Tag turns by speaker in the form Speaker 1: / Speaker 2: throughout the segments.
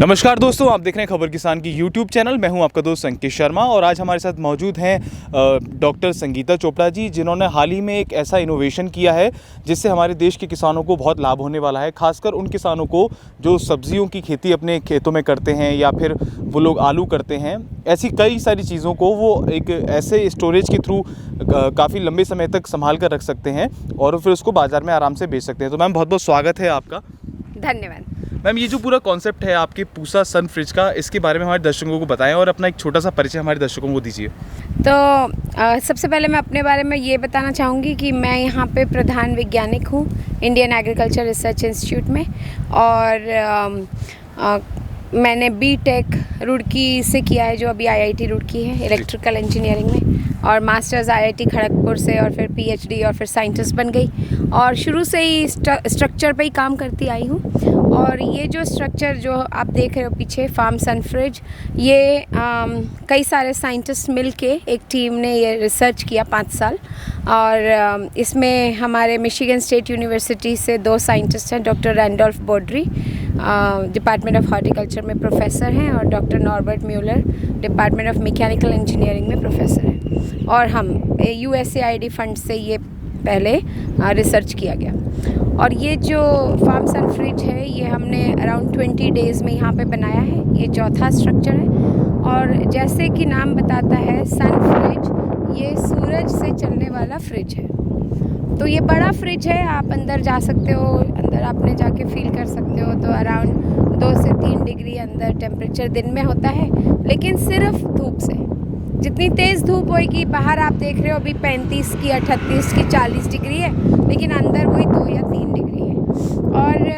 Speaker 1: नमस्कार दोस्तों, आप देख रहे हैं खबर किसान की यूट्यूब चैनल। मैं हूं आपका दोस्त अंकित शर्मा और आज हमारे साथ मौजूद हैं डॉक्टर संगीता चोपड़ा जी, जिन्होंने हाल ही में एक ऐसा इनोवेशन किया है जिससे हमारे देश के किसानों को बहुत लाभ होने वाला है। खासकर उन किसानों को जो सब्जियों की खेती अपने खेतों में करते हैं या फिर वो लोग आलू करते हैं, ऐसी कई सारी चीज़ों को वो एक ऐसे स्टोरेज के थ्रू काफ़ी लंबे समय तक संभाल कर रख सकते हैं और फिर उसको बाज़ार में आराम से बेच सकते हैं। तो मैम, बहुत बहुत स्वागत है आपका।
Speaker 2: धन्यवाद।
Speaker 1: मैम, ये जो पूरा कॉन्सेप्ट है आपके पूसा सन फ्रिज का, इसके बारे में हमारे दर्शकों को बताएं और अपना एक छोटा सा परिचय हमारे दर्शकों को दीजिए।
Speaker 2: तो सबसे पहले मैं अपने बारे में ये बताना चाहूँगी कि मैं यहाँ पे प्रधान वैज्ञानिक हूँ इंडियन एग्रीकल्चर रिसर्च इंस्टीट्यूट में, और मैंने बीटेक रुड़की से किया है, जो अभी आईआईटी रुड़की है, इलेक्ट्रिकल इंजीनियरिंग में, और मास्टर्स आईआईटी खड़गपुर से, और फिर पीएचडी और फिर साइंटिस्ट बन गई। और शुरू से ही स्ट्रक्चर पे ही काम करती आई हूँ। और ये जो स्ट्रक्चर जो आप देख रहे हो पीछे, फार्म सन फ्रिज, ये कई सारे साइंटिस्ट मिलके एक टीम ने ये रिसर्च किया 5 साल। और इसमें हमारे मिशिगन स्टेट यूनिवर्सिटी से 2 साइंटिस्ट हैं, doctor Randolph Beaudry department of horticulture में प्रोफेसर हैं, और doctor Norbert Muller department of mechanical engineering में प्रोफेसर हैं। और हम यूएसएआईडी फंड से ये पहले रिसर्च किया गया। और ये जो फार्म सन फ्रिज है, ये हमने अराउंड 20 डेज़ में यहाँ पे बनाया है। ये चौथा स्ट्रक्चर है, और जैसे कि नाम बताता है सन फ्रिज, ये सूरज से चलने वाला फ्रिज है। तो ये बड़ा फ्रिज है, आप अंदर जा सकते हो, अंदर आपने जाके फील कर सकते हो। तो अराउंड 2 से 3 डिग्री अंदर टेम्परेचर दिन में होता है, लेकिन सिर्फ धूप से। जितनी तेज़ धूप होएगी, बाहर आप देख रहे हो अभी 35 की 38 की 40 डिग्री है, लेकिन अंदर वही 2 या 3 डिग्री है। और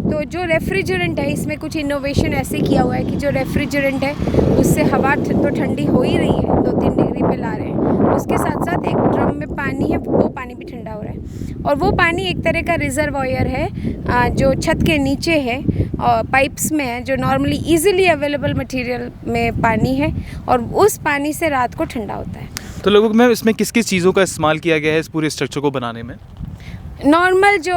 Speaker 2: तो जो रेफ्रिजरेंट है, इसमें कुछ इनोवेशन ऐसे किया हुआ है कि जो रेफ्रिजरेंट है उससे हवा तो ठंडी हो ही रही है, 2-3 डिग्री पे ला रहे हैं। उसके साथ साथ एक ड्रम में पानी है, वो पानी भी ठंडा हो रहा है। और वो पानी एक तरह का रिजर्वॉयर है जो छत के नीचे है और पाइप्स में है, जो नॉर्मली इजीली अवेलेबल मटेरियल में पानी है, और उस पानी से रात को ठंडा होता है।
Speaker 1: तो लगभग मैम, इसमें किस किस चीज़ों का इस्तेमाल किया गया है इस पूरे स्ट्रक्चर को बनाने में?
Speaker 2: नॉर्मल जो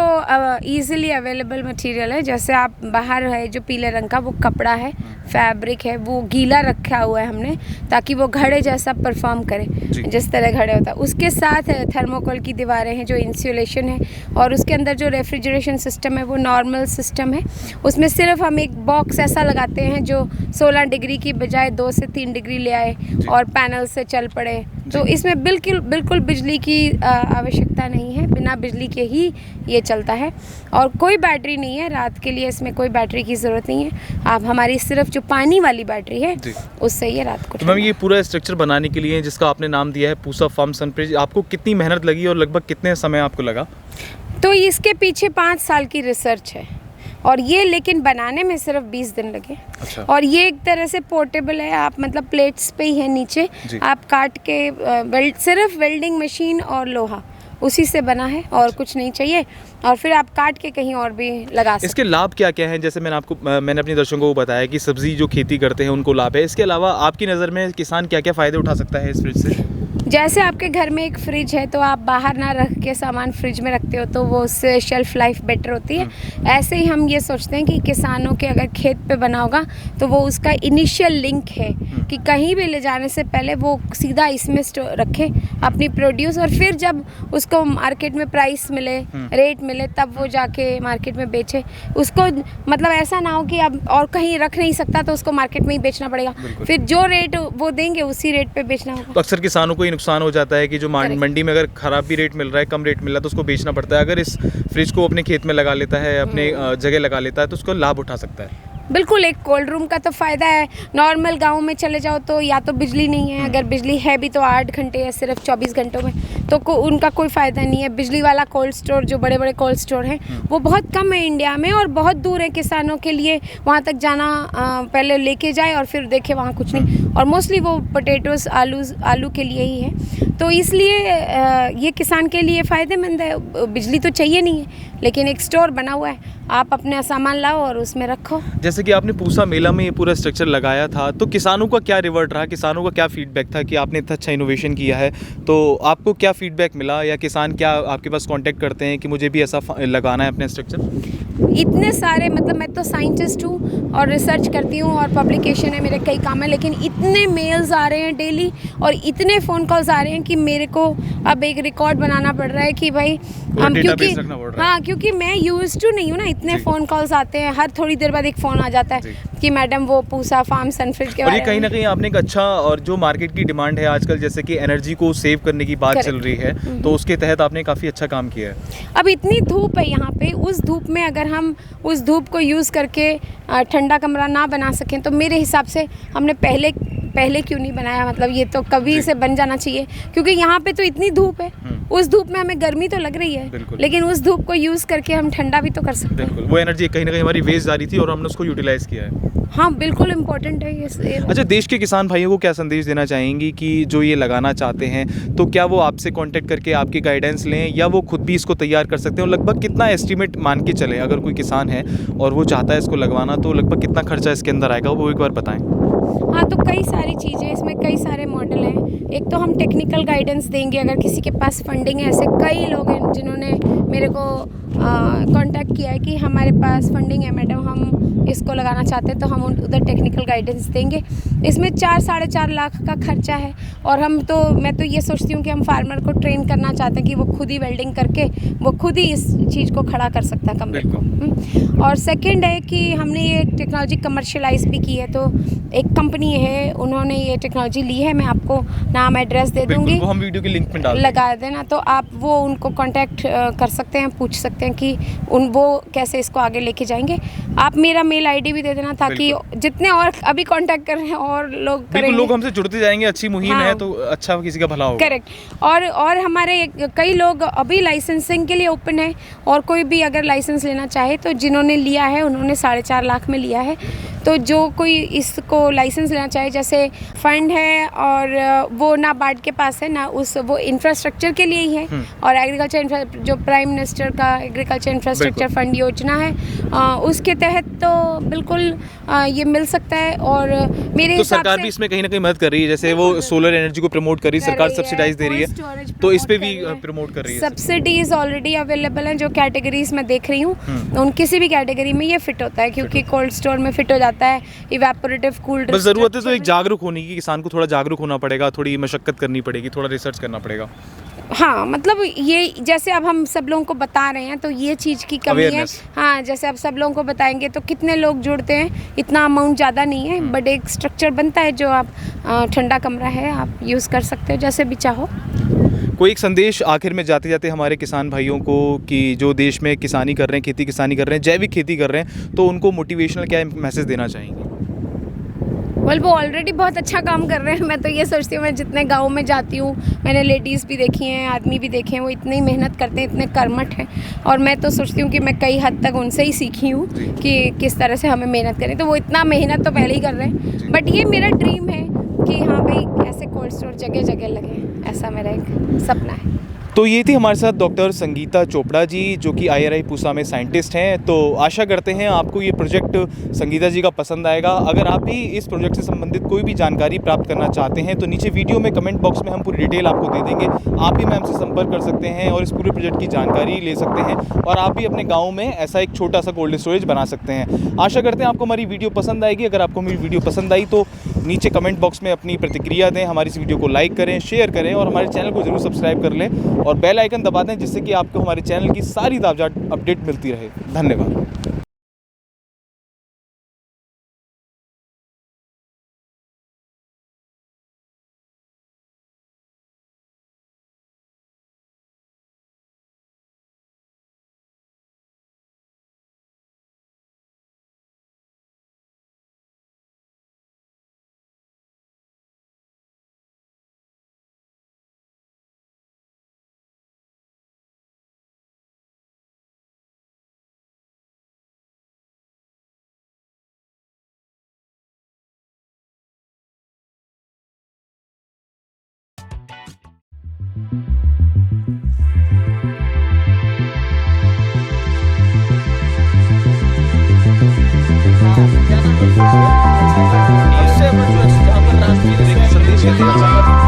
Speaker 2: इजीली अवेलेबल मटेरियल है, जैसे आप बाहर है जो पीले रंग का, वो कपड़ा है, फैब्रिक है, वो गीला रखा हुआ है हमने, ताकि वो घड़े जैसा परफॉर्म करे, जिस तरह घड़े होता है। उसके साथ थर्मोकोल की दीवारें हैं जो इंसुलेशन है, और उसके अंदर जो रेफ्रिजरेशन सिस्टम है वो नॉर्मल सिस्टम है। उसमें सिर्फ हम एक बॉक्स ऐसा लगाते हैं जो 16 डिग्री की बजाय 2 से 3 डिग्री ले आए और पैनल से चल पड़े। तो इसमें बिल्कुल बिजली की आवश्यकता नहीं है, बिना बिजली के ही ये चलता है। और कोई बैटरी नहीं है रात के लिए, इसमें कोई बैटरी की ज़रूरत नहीं है। आप हमारी सिर्फ जो पानी वाली बैटरी है उससे ये रात को।
Speaker 1: तो मैम, ये पूरा स्ट्रक्चर बनाने के लिए जिसका आपने नाम दिया है पूसा फार्म सन फ्रिज, आपको कितनी मेहनत लगी और लगभग कितने समय आपको लगा?
Speaker 2: तो इसके पीछे 5 साल की रिसर्च है, और ये लेकिन बनाने में सिर्फ 20 दिन लगे।
Speaker 1: अच्छा।
Speaker 2: और ये एक तरह से पोर्टेबल है, आप मतलब प्लेट्स पे ही है नीचे, आप काट के सिर्फ वेल्डिंग मशीन और लोहा उसी से बना है, और कुछ नहीं चाहिए। और फिर आप काट के कहीं और भी लगा सकते हैं।
Speaker 1: इसके लाभ क्या क्या हैं? जैसे मैंने अपने दर्शकों को बताया कि सब्जी जो खेती करते हैं उनको लाभ है। इसके अलावा आपकी नज़र में किसान क्या क्या फ़ायदे उठा सकता है इस फ्रिज से?
Speaker 2: जैसे आपके घर में एक फ्रिज है, तो आप बाहर ना रख के सामान फ्रिज में रखते हो, तो वो उससे शेल्फ लाइफ बेटर होती है। ऐसे ही हम ये सोचते हैं कि किसानों के अगर खेत पे बना होगा, तो वो उसका इनिशियल लिंक है कि कहीं भी ले जाने से पहले वो सीधा इसमें रखे अपनी प्रोड्यूस, और फिर जब उसको मार्केट में प्राइस मिले, रेट मिले, तब वो जाके मार्केट में बेचे। उसको मतलब ऐसा ना हो कि अब और कहीं रख नहीं सकता तो उसको मार्केट में ही बेचना पड़ेगा, फिर जो रेट वो देंगे उसी रेट पे बेचना होगा।
Speaker 1: तो अक्सर किसानों को नुकसान हो जाता है कि जो मंडी में अगर खराब भी रेट मिल रहा है, कम रेट मिल रहा है, तो उसको बेचना पड़ता है। अगर इस फ्रिज को अपने खेत में लगा लेता है, अपने जगह लगा लेता है, तो उसको लाभ उठा सकता है।
Speaker 2: बिल्कुल, एक कोल्ड रूम का तो फ़ायदा है। नॉर्मल गांव में चले जाओ तो या तो बिजली नहीं है, अगर बिजली है भी तो 8 घंटे या सिर्फ 24 घंटों में, तो उनका कोई फ़ायदा नहीं है। बिजली वाला कोल्ड स्टोर, जो बड़े बड़े कोल्ड स्टोर हैं, वो बहुत कम है इंडिया में, और बहुत दूर है किसानों के लिए वहाँ तक जाना, पहले लेके जाए और फिर देखे वहाँ कुछ नहीं। और मोस्टली वो पोटैटोज़, आलू के लिए ही है। तो इसलिए ये किसान के लिए फ़ायदेमंद है। बिजली तो चाहिए नहीं है, लेकिन एक स्टोर बना हुआ है, आप अपना सामान लाओ और उसमें रखो।
Speaker 1: जैसे कि आपने पूसा मेला में ये पूरा स्ट्रक्चर लगाया था, तो किसानों का क्या रिवर्ट रहा? किसानों का क्या फीडबैक था कि आपने इतना अच्छा इनोवेशन किया है? तो आपको क्या फीडबैक मिला, या किसान क्या आपके पास कांटेक्ट करते हैं कि मुझे भी ऐसा लगाना है अपने स्ट्रक्चर?
Speaker 2: इतने सारे, मतलब मैं तो साइंटिस्ट हूँ और रिसर्च करती हूँ और पब्लिकेशन है, मेरे कई काम है, लेकिन इतने मेल्स आ रहे हैं डेली और इतने फ़ोन कॉल्स आ रहे हैं कि मेरे को अब एक रिकॉर्ड बनाना पड़ रहा है कि भाई हम, क्योंकि हाँ, क्योंकि मैं यूज्ड टू नहीं हूँ ना, इतने फ़ोन कॉल्स आते हैं, हर थोड़ी देर बाद एक फ़ोन आ जाता है कि मैडम वो पूसा फार्म सनफ्रिज के
Speaker 1: और ये
Speaker 2: बारे
Speaker 1: कहीं
Speaker 2: में।
Speaker 1: ना कहीं आपने एक अच्छा, और जो मार्केट की डिमांड है आजकल, जैसे कि एनर्जी को सेव करने की बात चल रही है, तो उसके तहत आपने काफ़ी अच्छा काम किया है।
Speaker 2: अब इतनी धूप है यहाँ पे, उस धूप में अगर हम उस धूप को यूज़ करके ठंडा कमरा ना बना सकें तो मेरे हिसाब से हमने पहले क्यों नहीं बनाया, मतलब ये तो कभी से बन जाना चाहिए, क्योंकि यहाँ पे तो इतनी धूप है, उस धूप में हमें गर्मी तो लग रही है, लेकिन उस धूप को यूज़ करके हम ठंडा भी तो कर सकते हैं।
Speaker 1: वो एनर्जी कहीं ना कहीं हमारी वेस्ट जा रही थी और हमने उसको यूटिलाइज किया है।
Speaker 2: हाँ, बिल्कुल इम्पोर्टेंट है ये।
Speaker 1: अच्छा, देश के किसान भाइयों को क्या संदेश देना चाहेंगी कि जो ये लगाना चाहते हैं, तो क्या वो आपसे कांटेक्ट करके आपकी गाइडेंस लें या वो खुद भी इसको तैयार कर सकते हैं? और लगभग कितना एस्टीमेट मान के चले, अगर कोई किसान है और वो चाहता है इसको लगवाना, तो लगभग कितना खर्चा इसके अंदर आएगा, वो एक बार बताएं।
Speaker 2: हाँ, तो कई सारी चीज़ें, इसमें कई सारे मॉडल हैं। एक तो हम टेक्निकल गाइडेंस देंगे, अगर किसी के पास फंडिंग है, ऐसे कई लोग हैं जिन्होंने मेरे को कांटेक्ट किया है कि हमारे पास फंडिंग है मैडम, हम इसको लगाना चाहते हैं, तो हम उधर टेक्निकल गाइडेंस देंगे। इसमें 4-4.5 लाख का खर्चा है और मैं तो ये सोचती हूँ कि हम फार्मर को ट्रेन करना चाहते हैं कि वो खुद ही वेल्डिंग करके वो खुद ही इस चीज़ को खड़ा कर सकता है कमरे को। और सेकंड है कि हमने ये टेक्नोलॉजी कमर्शियलाइज भी की है, तो एक कंपनी है, उन्होंने ये टेक्नोलॉजी ली है, मैं आपको नाम एड्रेस दे दूँगी,
Speaker 1: वो हम वीडियो के लिंक में डाल
Speaker 2: लगा देना, तो आप वो उनको कांटेक्ट कर सकते हैं, पूछ सकते हैं कि वो कैसे इसको आगे लेके जाएंगे। आप मेरा मेल आईडी भी दे देना ताकि जितने और अभी कांटेक्ट कर रहे हैं और लोग करेंगे,
Speaker 1: लोग हमसे जुड़ते जाएंगे। अच्छी मुहिम है तो अच्छा किसी का भला होगा।
Speaker 2: करेक्ट। और हमारे कई लोग अभी लाइसेंसिंग के लिए ओपन है, और कोई भी अगर लाइसेंस लेना चाहे तो जिन्होंने लिया है उन्होंने 4.5 लाख में लिया है, तो जो कोई इसको लाइसेंस लेना चाहे, जैसे फंड है और वो नाबार्ड के पास है ना, वो इंफ्रास्ट्रक्चर के लिए ही है, और एग्रीकल्चर जो प्राइम मिनिस्टर का एग्रीकल्चर इंफ्रास्ट्रक्चर फंड योजना है, उसके तहत तो बिल्कुल ये मिल सकता है। और मेरे
Speaker 1: तो
Speaker 2: हिसाब
Speaker 1: सरकार
Speaker 2: से
Speaker 1: भी इसमें कहीं ना कहीं मदद कर रही है, जैसे वो सोलर एनर्जी को प्रमोट कर रही है, सरकार सब्सिडाइज दे रही है, तो इस पे भी प्रमोट कर रही है।
Speaker 2: सब्सिडीज ऑलरेडी अवेलेबल हैं, जो कैटेगरीज में देख रही हूँ उन किसी भी कैटेगरी में ये फिट होता है, क्योंकि कोल्ड स्टोर में फिट हो जाता है, इवेपोरेटिव कूल्ड।
Speaker 1: बस ज़रूरत है तो एक जागरूक होने की, किसान को थोड़ा जागरूक होना पड़ेगा, थोड़ी मशक्कत करनी पड़ेगी, थोड़ा रिसर्च करना पड़ेगा।
Speaker 2: हाँ, मतलब ये जैसे अब हम सब लोगों को बता रहे हैं तो ये चीज़ की कमी है। हाँ, जैसे अब सब लोगों को बताएंगे तो कितने लोग जुड़ते हैं, इतना अमाउंट ज़्यादा नहीं है, बट एक स्ट्रक्चर बनता है जो आप ठंडा कमरा है आप यूज़ कर सकते हो जैसे भी चाहो।
Speaker 1: कोई एक संदेश आखिर में जाते जाते हमारे किसान भाइयों को, कि जो देश में किसानी कर रहे हैं, खेती किसानी कर रहे हैं, जैविक खेती कर रहे हैं, तो उनको मोटिवेशनल क्या मैसेज देना चाहेंगे?
Speaker 2: वो ऑलरेडी बहुत अच्छा काम कर रहे हैं। मैं तो ये सोचती हूँ, मैं जितने गाँव में जाती हूँ, मैंने लेडीज़ भी देखी हैं, आदमी भी देखे हैं, वो इतनी मेहनत करते हैं, इतने कर्मठ हैं, और मैं तो सोचती हूँ कि मैं कई हद तक उनसे ही सीखी हूँ कि किस तरह से हमें मेहनत करें। तो वो इतना मेहनत तो पहले ही कर रहे हैं, बट ये मेरा ड्रीम है कि हाँ भाई ऐसे कोल्ड स्टोर जगह जगह लगे, ऐसा मेरा एक सपना है।
Speaker 1: तो ये थी हमारे साथ डॉक्टर संगीता चोपड़ा जी, जो कि IRI पूसा में साइंटिस्ट हैं। तो आशा करते हैं आपको ये प्रोजेक्ट संगीता जी का पसंद आएगा। अगर आप भी इस प्रोजेक्ट से संबंधित कोई भी जानकारी प्राप्त करना चाहते हैं तो नीचे वीडियो में कमेंट बॉक्स में हम पूरी डिटेल आपको दे देंगे, आप भी मैम से संपर्क कर सकते हैं और इस पूरे प्रोजेक्ट की जानकारी ले सकते हैं, और आप भी अपने गाँव में ऐसा एक छोटा सा कोल्ड स्टोरेज बना सकते हैं। आशा करते हैं आपको हमारी वीडियो पसंद आएगी। अगर आपको मेरी वीडियो पसंद आई तो नीचे कमेंट बॉक्स में अपनी प्रतिक्रिया दें, हमारी इस वीडियो को लाइक करें, शेयर करें, और हमारे चैनल को जरूर सब्सक्राइब कर लें और बेल आइकन दबा दें, जिससे कि आपको हमारे चैनल की सारी ताज़ा अपडेट मिलती रहे। धन्यवाद। संदेश